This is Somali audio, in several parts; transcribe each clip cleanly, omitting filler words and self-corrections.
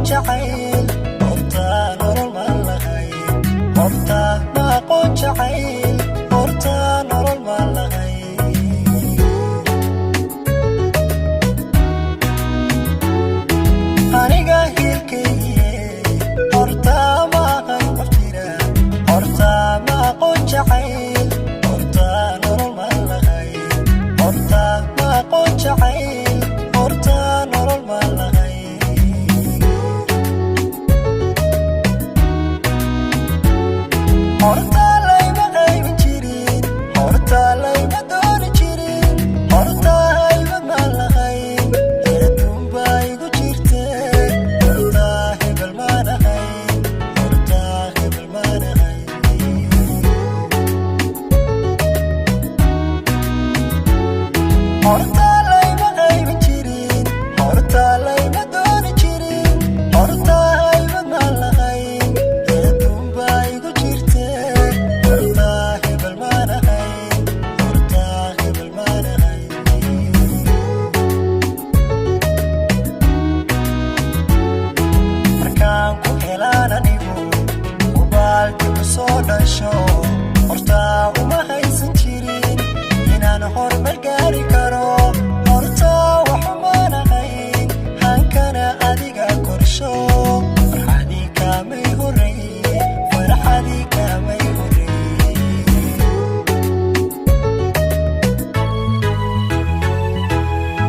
jacayl horta nolol ma lahay horta ma aqoon jacayl horta nolol ma lahay aniga hilkayye horta ma aqoon qof jira horta ma aqoon jacayl horta nolol ma lahay horta ma aqoon jacayl horta nolol ma lahay horta layma qaybin jirin horta layma dooni jirin horta hayba ma lahayn adduun baa igu jirte horta hebel ma lahayn horta hebel ma lahayn horta layma qaybin jirin horta layma dooni jirin horta hayba ma lahayn adduun baa igu jirte horta hebel ma lahayn horta hebel ma lahayn markaan ku helaan anigu ubaalki ku soo dhasho horta uma haysan jirin inaan horumar gaari karo horta waxuma lahayn hankana adiga korsho farxadii kaamay horreeye farxadii kaamay horreeye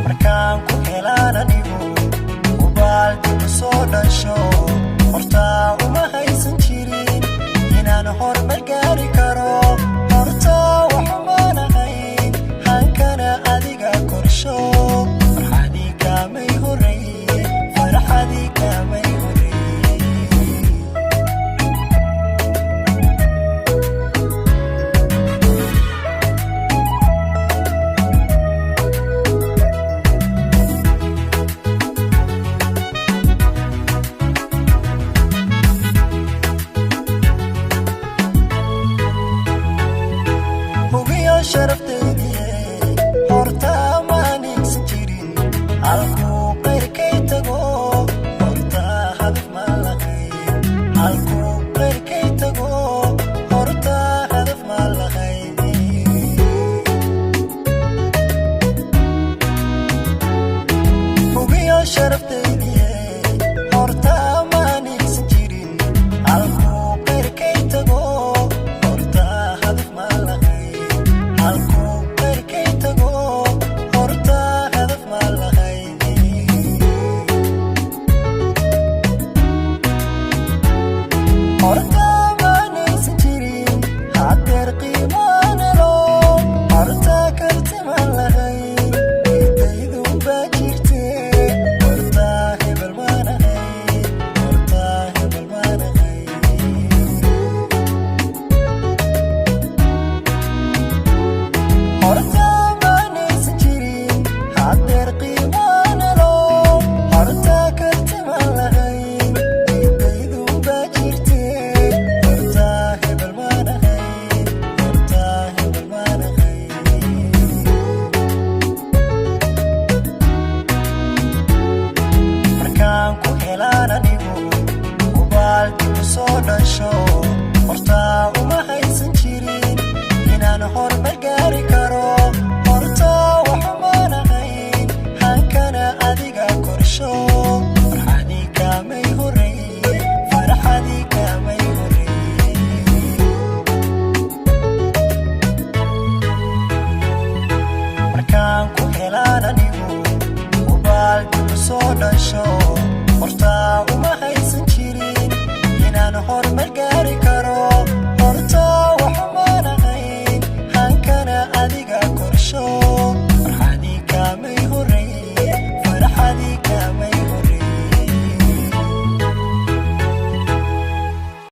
markaan ku helaan anigu ubaalki ku soo dhasho horta uma haysan jirin inaan horumar gaari karo horta waxuma lahayn hankana adiga korsho farxadii kaamay horreeye farxadii kaamay horreeye hubiyo sharaftaydiye horta ma nigsan jirin halkuu qayrkay tago horta hadaf ma lahayn halkuu qayrkay tago horta hadaf ma lahayn hubiyo sharaftaydiye horta ma nigsan jirin halkuu qayrkay tago horta hadaf ma lahayn halkuu qayrkay tago horta hadaf ma lahayn horta ma nigsan jirin hadeer qiimaan helo horta karti ma lahayn eedaydun baa jirte horta hebel ma lahayn horta hebel ma lahayn horta ma nigsan jirin hadeer qiimaan helo horta karti ma lahayn eedaydun baa jirte horta hebel ma lahayn horta hebel ma lahayn markaan ku helaan anigu ubaalki ku soo dhasho horta uma haysan jirin inaan horumar gaari karo horta waxuma lahayn hankana adiga korsho farxadii kaamay horreeye farxadii kaamay horreeye markaan ku helaan anigu ubaalki ku soo dhasho horta uma haysan jirin inaan horumar gaari karo